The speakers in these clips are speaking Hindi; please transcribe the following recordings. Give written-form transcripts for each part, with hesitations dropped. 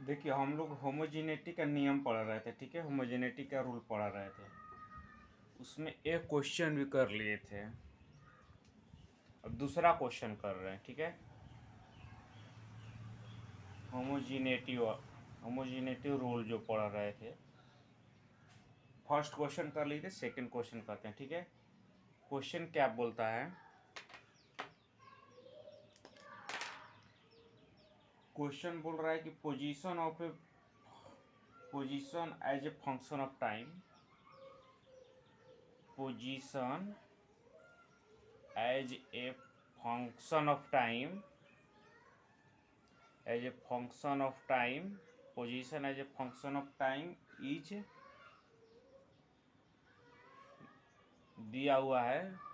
देखिए हम लोग होमोजेनिटी का नियम पढ़ रहे थे, ठीक है। होमोजेनिटी का रूल पढ़ रहे थे, उसमें एक क्वेश्चन भी कर लिए थे। अब दूसरा क्वेश्चन कर रहे हैं, ठीक है। होमोजेनिटी होमोजेनिटी रूल जो पढ़ रहे थे, फर्स्ट क्वेश्चन कर लिए थे, सेकंड क्वेश्चन करते हैं, ठीक है। क्वेश्चन क्या बोलता है, क्वेश्चन बोल रहा है कि position as a function of time, position as a function of time, as a function of time, position as a function of time is दिया हुआ है।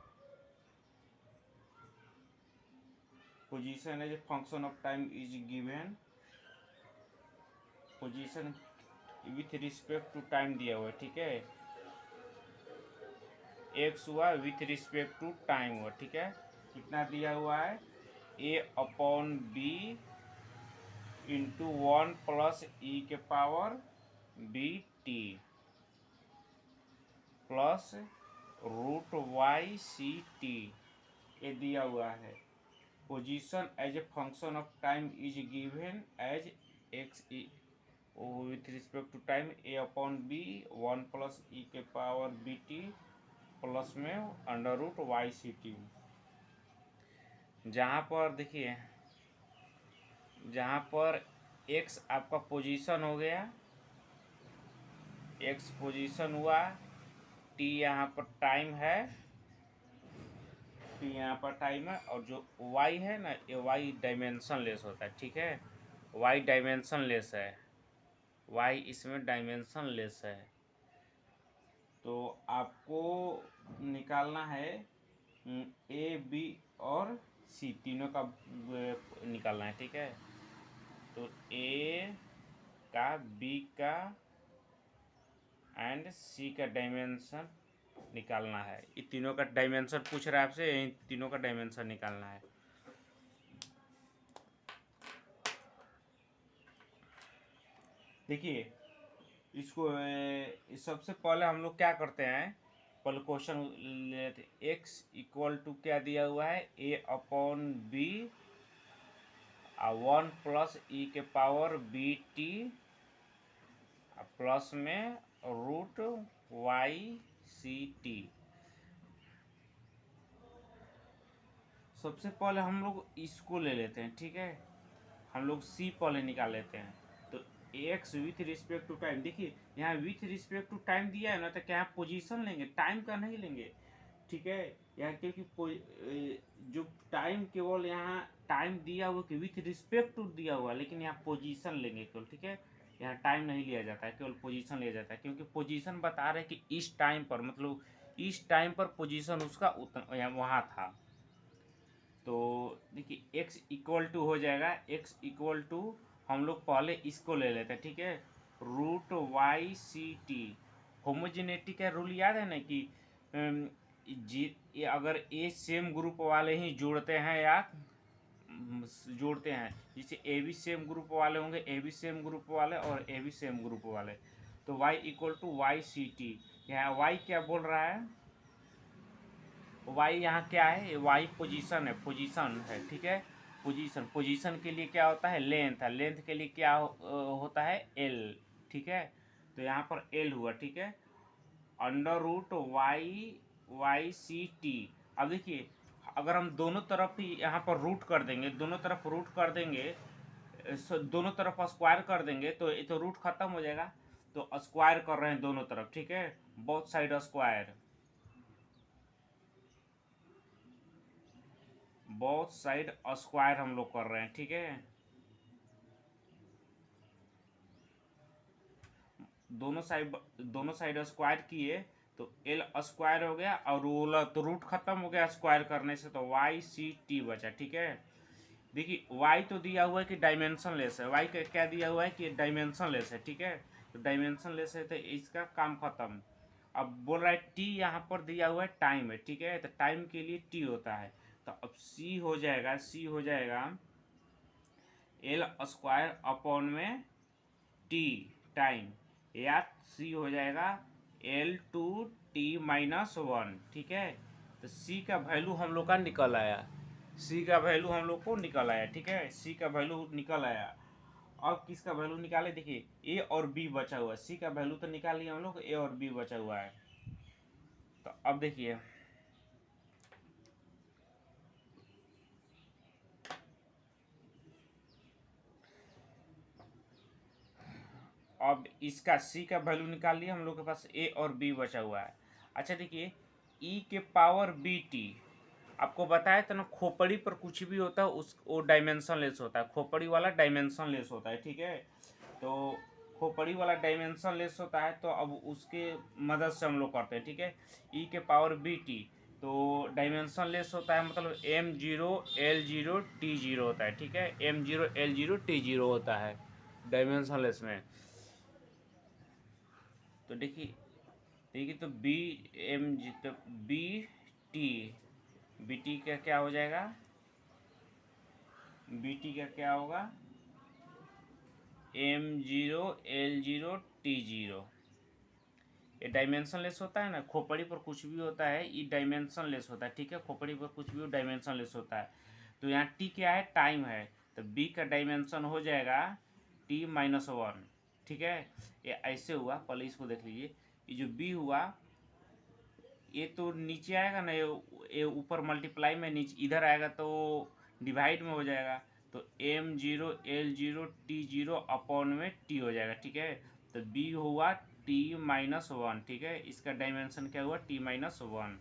Position as a function of time is given, position with respect to time दिया हुआ है, ठीक है। एक्स हुआ विथ रिस्पेक्ट टू टाइम हुआ, ठीक है। कितना दिया हुआ है, A upon B into 1 plus E के power B T plus root Y C T, ये दिया हुआ है। Position as a function of time is given as X with respect to time A upon B 1 plus E के पावर बी टी प्लस में under root Y C T. जहाँ पर देखिए, जहाँ पर एक्स आपका पोजीशन हो गया, एक्स पोजीशन हुआ, टी यहाँ पर टाइम है, टी यहाँ पर टाइम है, और जो वाई है ना, ये वाई डायमेंशन लेस होता है, ठीक है। वाई डायमेंशन लेस है, वाई इसमें डायमेंशन लेस है। तो आपको निकालना है ए बी और सी तीनों का निकालना है, ठीक है। तो ए का, बी का एंड सी का डायमेंशन निकालना है। ये तीनों का डायमेंशन पूछ रहा है आपसे, इन तीनों का डायमेंशन निकालना है। देखिए इसको सबसे पहले हम लोग क्या करते हैं, पहले क्वेश्चन लेते, एक्स इक्वल टू क्या दिया हुआ है, A upon B 1 plus E के पावर बी टी प्लस में रूट वाई सी टी। सबसे पहले हम लोग इसको ले लेते हैं, ठीक है। हम लोग सी पहले निकाल लेते हैं। तो x with respect to time, देखिए यहाँ विथ रिस्पेक्ट टू टाइम दिया है ना, तो क्या पोजीशन लेंगे, टाइम का नहीं लेंगे, ठीक है। यहाँ क्योंकि जो टाइम केवल यहाँ टाइम दिया हुआ कि विथ रिस्पेक्ट टू दिया हुआ, लेकिन यहाँ पोजीशन लेंगे केवल, ठीक है। यहाँ टाइम नहीं लिया जाता है, केवल पोजीशन लिया जाता है, क्योंकि पोजीशन बता रहे कि इस टाइम पर, मतलब इस टाइम पर पोजीशन उसका वहाँ था। तो देखिए x इक्वल टू हो जाएगा, x इक्वल टू हम लोग पहले इसको ले लेते हैं, ठीक है, root Y C t. Homogeneity का रूल याद है ना कि अगर ए सेम ग्रुप वाले ही जोड़ते हैं या जोड़ते हैं, जैसे ए भी सेम ग्रुप वाले होंगे, ए भी सेम ग्रुप वाले और ए भी सेम ग्रुप वाले, तो y equal to y C t. यहाँ y क्या बोल रहा है, वाई यहाँ क्या है, वाई पोजीशन है, पोजीशन है, ठीक है। पोजीशन, पोजीशन के लिए क्या होता है, लेंथ है, लेंथ के लिए क्या होता है, एल, ठीक है। तो यहाँ पर एल हुआ, ठीक है, अंडर रूट वाई वाई सी टी। अब देखिए अगर हम दोनों तरफ ही यहाँ पर रूट कर देंगे, दोनों तरफ रूट कर देंगे, दोनों तरफ स्क्वायर कर देंगे, तो ये तो रूट खत्म हो जाएगा। तो स्क्वायर कर रहे हैं दोनों तरफ, ठीक है, both side square, both side square हम लोग कर रहे हैं, ठीक है। दोनों साइड स्क्वायर किए तो एल स्क्वायर हो गया, और वो तो रूट खत्म हो गया स्क्वायर करने से, तो वाई सी टी बचा, ठीक है। देखिए वाई तो दिया हुआ है कि डायमेंशन लेस है, वाई क्या दिया हुआ है कि डायमेंशन लेस है, ठीक है। तो डायमेंशन लेस है तो इसका काम खत्म। अब बोल रहा है टी यहाँ पर दिया हुआ है टाइम है, ठीक है, तो टाइम के लिए टी होता है। तो अब सी हो जाएगा, सी हो जाएगा एल स्क्वायर अपॉन में टी टाइम, या सी हो जाएगा L2t-1, ठीक है। तो सी का वैल्यू हम लोग का निकल आया, सी का वैल्यू हम लोग को निकल आया, ठीक है, सी का वैल्यू निकल आया। अब किसका वैल्यू निकाले, देखिए ए और बी बचा हुआ है, सी का वैल्यू तो निकाल लिया हम लोग, ए और बी बचा हुआ है। तो अब देखिए अब इसका सी का वैल्यू निकाल लिया हम लोग के पास, ए और बी बचा हुआ है। अच्छा देखिए ई के पावर बी टी, आपको बताया था ना खोपड़ी पर कुछ भी होता है उस वो डायमेंशन लेस होता है, खोपड़ी वाला डायमेंशन लेस होता है, ठीक है। तो खोपड़ी वाला डायमेंशन लेस होता है, तो अब उसके मदद से हम लोग करते हैं, ठीक है। ई के पावर बी टी तो डायमेंशन लेस होता है, मतलब M0L0T0 होता है, ठीक है, M0L0T0 होता है डायमेंशन लेस में। तो देखिए देखिए तो बी एम जी तो बी टी बी टी का क्या हो जाएगा, बी टी का क्या होगा M0L0T0। ये डायमेंशन लेस होता है ना, खोपड़ी पर कुछ भी होता है ये डायमेंशन लेस होता है, ठीक है, खोपड़ी पर कुछ भी डायमेंशन लेस होता है। तो यहाँ टी क्या है, टाइम है, तो बी का डायमेंशन हो जाएगा T-1, ठीक है। ये ऐसे हुआ, पहले इसको देख लीजिए, ये जो बी हुआ ये तो नीचे आएगा ना, ये ऊपर मल्टीप्लाई में, नीचे इधर आएगा तो डिवाइड में हो जाएगा, तो M0L0T0 अपॉन में टी हो जाएगा, ठीक है। तो बी हुआ T-1, ठीक है, इसका डायमेंशन क्या हुआ T-1।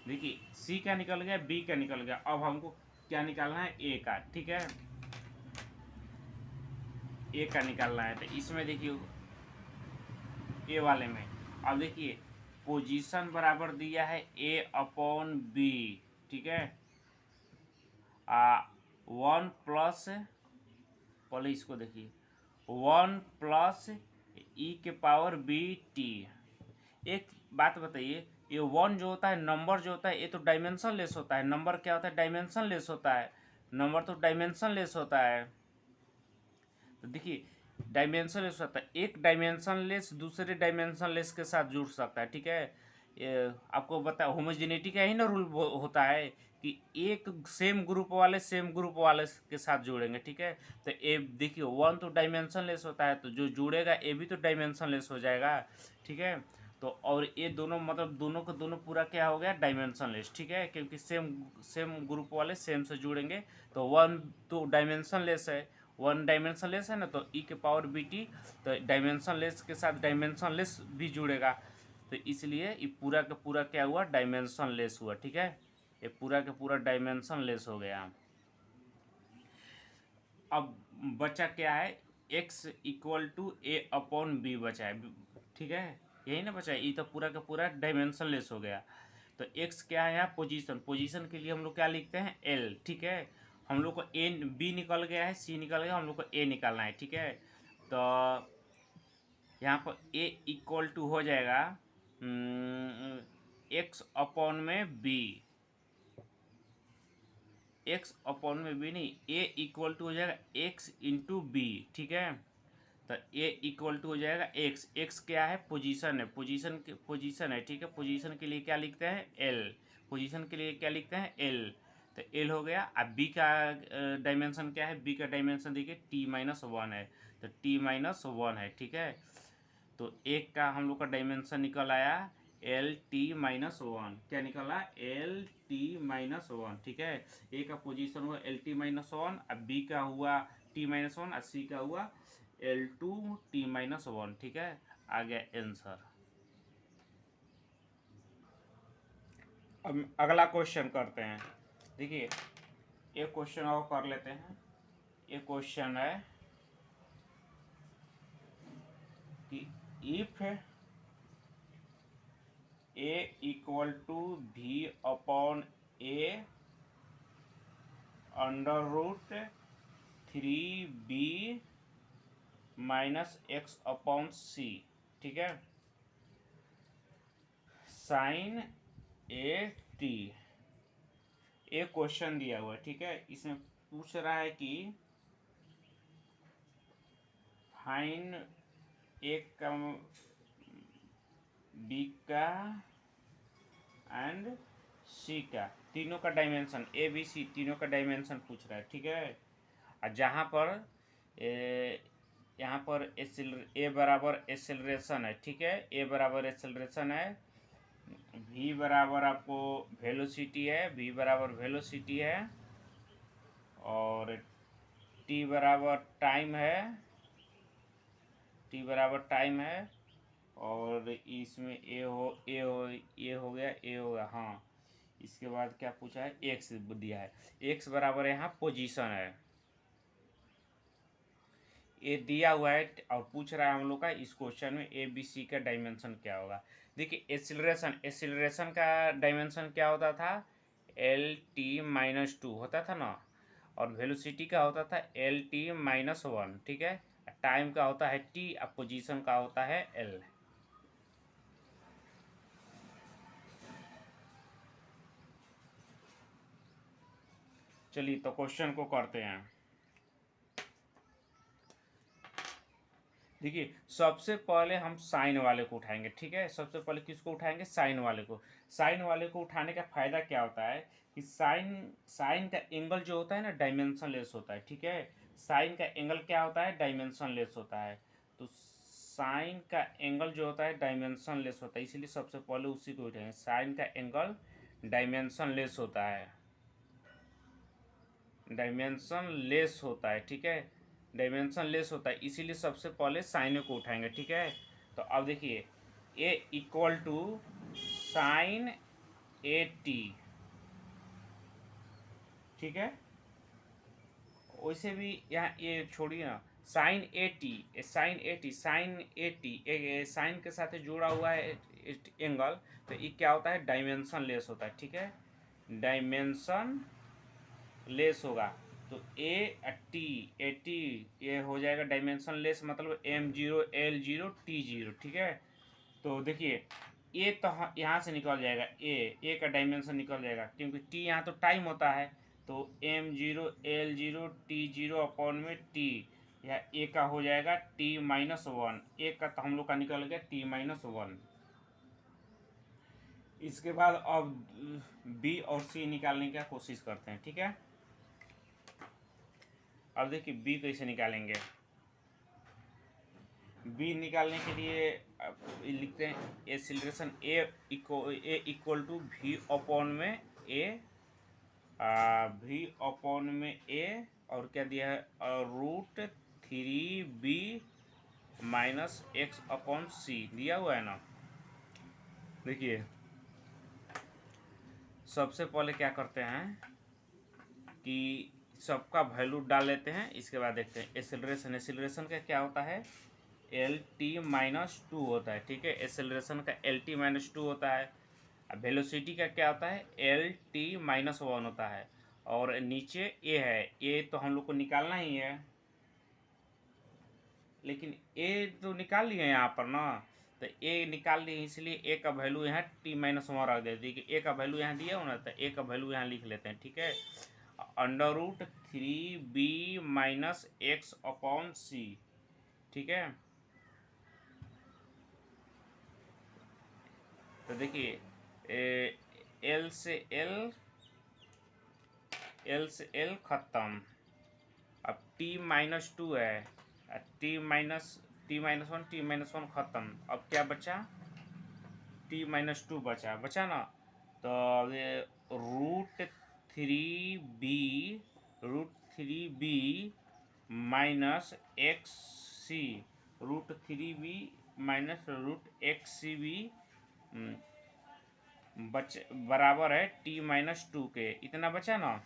देखिए सी का निकल गया, बी का निकल गया, अब हमको क्या निकालना है, ए का, ठीक है, ए का निकालना है। तो इसमें देखिए ए वाले में अब देखिए पोजीशन बराबर दिया है ए अपॉन बी, ठीक है, 1 प्लस, पहले इसको देखिए 1 प्लस ई के पावर बी टी। एक बात बताइए, ये 1 जो होता है, नंबर जो होता है, ये तो डायमेंशन लेस होता है, नंबर क्या होता है, डायमेंशन लेस होता है, नंबर तो डायमेंशन लेस होता है। तो देखिए डायमेंशन लेस होता है, एक डायमेंशन लेस दूसरे डायमेंशन लेस के साथ जुड़ सकता है, ठीक है। ये आपको बता होमोजेनिटी का ही ना रूल होता है कि एक सेम ग्रुप वाले सेम ग्रुप वाले के साथ जुड़ेंगे, ठीक है। तो ए देखिए 1 तो डायमेंशन लेस होता है, तो जो जुड़ेगा ए भी तो डायमेंशन लेस हो जाएगा, ठीक है। तो और ये दोनों मतलब दोनों का दोनों पूरा क्या हो गया, डायमेंशन लेस, ठीक है, क्योंकि सेम सेम ग्रुप वाले सेम से जुड़ेंगे। तो 1 तो डायमेंशन लेस है, 1 डायमेंशन लेस है ना, तो ई के पावर बी टी, तो डायमेंशन लेस के साथ डायमेंशन लेस भी जुड़ेगा, तो इसलिए ये पूरा का पूरा क्या हुआ, डायमेंशन लेस हुआ, ठीक है, ये पूरा का पूरा डायमेंशन लेस हो गया। अब बचा क्या है, x equal to a upon b बचा है, ठीक है, यही ना बचा है, ये तो पूरा का पूरा डायमेंशन लेस हो गया। तो x क्या है यहाँ, पोजीशन, पोजीशन के लिए हम लोग क्या लिखते हैं, l, ठीक है। हम लोग को ए बी निकल गया है, सी निकल गया, हम लोग को ए निकालना है, ठीक है। तो यहाँ पर ए इक्वल टू हो जाएगा x अपॉन में बी, x अपॉन में बी नहीं, a इक्वल टू हो जाएगा x इंटू बी, ठीक है। तो a इक्वल टू हो जाएगा x, x क्या है, पोजीशन है, पोजीशन है, ठीक है, पोजीशन के लिए क्या लिखते हैं, l, पोजीशन के लिए क्या लिखते हैं, l। तो l हो गया। अब b का डायमेंशन क्या है, b का डायमेंशन देखिए T-1 है, तो T-1 है, ठीक है। तो एक का हम लोग का डायमेंशन निकल आया L-T-1, क्या निकला, L-T-1, ठीक है। ए का पोजीशन हुआ L-T-1, अब बी का हुआ T-1 और सी का हुआ L2T-1, ठीक है, आ गया आंसर। अब अगला क्वेश्चन करते हैं, देखिए एक क्वेश्चन और कर लेते हैं। ये क्वेश्चन है कि if a equal to v upon a under root 3b minus x upon C, ठीक है, साइन ए टी, एक क्वेश्चन दिया हुआ है, ठीक है। इसमें पूछ रहा है कि फाइन ए का, बी का एंड सी का, तीनों का डायमेंशन, ए बी सी तीनों का डायमेंशन पूछ रहा है, ठीक है। और जहाँ पर यहाँ पर ए बराबर एक्सेलरेशन है, ठीक है, ए बराबर एक्सेलरेशन है, v बराबर आपको वेलोसिटी है, v बराबर वेलोसिटी है, और t बराबर टाइम है, t बराबर टाइम है, और इसमें ये हो गया, हाँ। इसके बाद क्या पूछा है, x दिया है, x बराबर यहाँ पोजीशन है, ये दिया हुआ है और पूछ रहा है हम लोग का इस क्वेश्चन में ए बी सी का डायमेंशन क्या होगा। देखिए एक्सीलरेशन का डायमेंशन क्या होता था, L t-2 होता था ना, और वेलोसिटी का होता था L t-1, ठीक है। टाइम का होता है t, और पोजीशन का होता है L। चलिए तो क्वेश्चन को करते हैं। देखिए सबसे पहले हम साइन वाले को उठाएंगे, ठीक है। सबसे पहले किसको उठाएंगे, साइन वाले को। साइन वाले को उठाने का फायदा क्या होता है कि साइन का एंगल जो होता है ना डायमेंशन लेस होता है, ठीक है। साइन का एंगल क्या होता है, डायमेंशन लेस होता है। तो साइन का एंगल जो होता है डायमेंशन लेस होता है, इसीलिए सबसे पहले उसी को उठाएंगे। साइन का एंगल डायमेंशन लेस होता है, डायमेंशन लेस होता है, ठीक है। डायमेंशन लेस होता है, इसीलिए सबसे पहले साइन को उठाएंगे, ठीक है। तो अब देखिए A equal to sine A T, ठीक है। वैसे भी यहाँ ये छोड़िए ना, sine A T, sine A T, sine A T sine के साथ जोड़ा हुआ है एंगल, तो ये क्या होता है, डायमेंशन लेस होता है, ठीक है। डायमेंशन लेस होगा, तो ए टी ये हो जाएगा डायमेंशन लेस, मतलब M0 L0 T0, ठीक है। तो देखिए ए तो यहाँ से निकल जाएगा, ए का डायमेंशन निकल जाएगा, क्योंकि टी यहाँ तो टाइम होता है, तो M0 L0 T0 अपॉन में टी, या ए का हो जाएगा T-1, ए का तो हम लोग का निकल गया T-1। इसके बाद अब बी और सी निकालने की कोशिश करते हैं, ठीक है। अब देखिए बी कैसे निकालेंगे। बी निकालने के लिए लिखते हैं acceleration a equal to v upon में ए, वी अपॉन में ए, और क्या दिया है, √3b माइनस एक्स अपॉन सी दिया हुआ है ना। देखिए सबसे पहले क्या करते हैं कि सबका वैल्यू डाल लेते हैं, इसके बाद देखते हैं एक्सेलरेशन का क्या होता है, L t-2 होता है, ठीक है। एक्सेलरेशन का L t-2 होता है। वेलोसिटी का क्या होता है, L t-1 होता है, और नीचे ए है, ए तो हम लोग को निकालना ही है, लेकिन ए तो निकाल लिए यहाँ पर ना, तो ए निकाल लिए, इसलिए ए का वैल्यू यहाँ T-1 रख देते हैं। ए का वैल्यू यहाँ दिया हो ना, तो ए का वैल्यू यहाँ लिख लेते हैं, ठीक है। √3b minus x upon C, ठीक है। तो देखिए एल से एल खत्म, अब T-2 है, T-1 खत्म, अब क्या बचा, T-2 बचा ना। तो √3b माइनस एक्स सी, √3b माइनस √xcb बराबर है T-2 के, इतना बचा ना।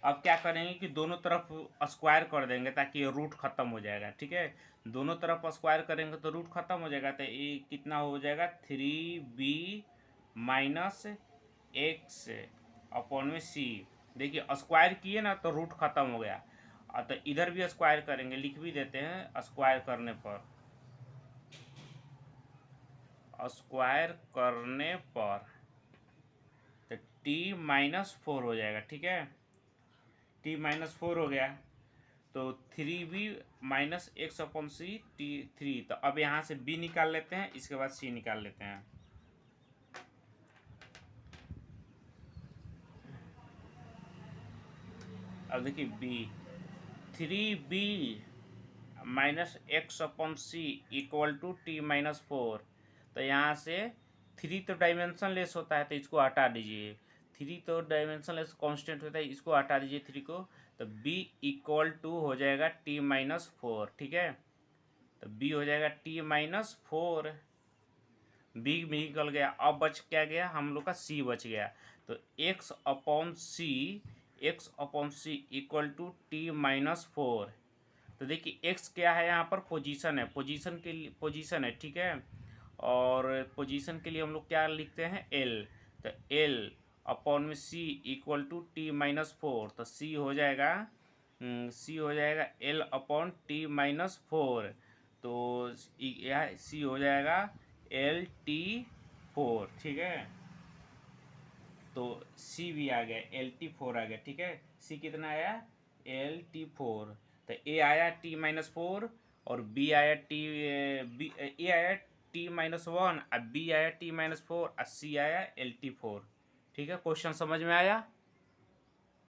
अब क्या करेंगे कि दोनों तरफ स्क्वायर कर देंगे ताकि ये रूट खत्म हो जाएगा, ठीक है। दोनों तरफ स्क्वायर करेंगे तो रूट खत्म हो जाएगा, तो ये कितना हो जाएगा, 3b माइनस एक्स अपॉन में सी। देखिए स्क्वायर किए ना तो रूट खत्म हो गया, तो इधर भी स्क्वायर करेंगे, लिख भी देते हैं, स्क्वायर करने पर तो T-4 हो जाएगा, ठीक है। T-4 हो गया। तो 3b minus x upon c t 3। तो अब यहाँ से b निकाल लेते हैं, इसके बाद c निकाल लेते हैं। अब देखिए b 3b minus x upon c equal to t minus 4। तो यहाँ से 3 तो डायमेंशन लेस होता है, तो इसको हटा दीजिए। 3 तो डायमेंशन लेस कॉन्स्टेंट होता है, इसको हटा दीजिए 3 को। तो b इक्वल टू हो जाएगा t माइनस 4, ठीक है। तो b हो जाएगा t माइनस 4, b निकल गया। अब बच क्या गया हम लोग का, c बच गया। तो x upon c equal to t minus 4। तो देखिए x क्या है यहाँ पर, पोजीशन है, पोजीशन के लिए पोजीशन है, ठीक है। और पोजीशन के लिए हम लोग क्या लिखते हैं, l। तो l अपॉन में c equal to t minus 4। तो c हो जाएगा l अपॉन टी माइनस 4। तो यह c हो जाएगा LT4, ठीक है। तो c भी आ गया, LT4 आ गया, ठीक है। c कितना आया, LT4। तो a आया t माइनस 4 और b आया a आया t माइनस 1 और b आया t माइनस 4 और c आया LT4, ठीक है। क्वेश्चन समझ में आया।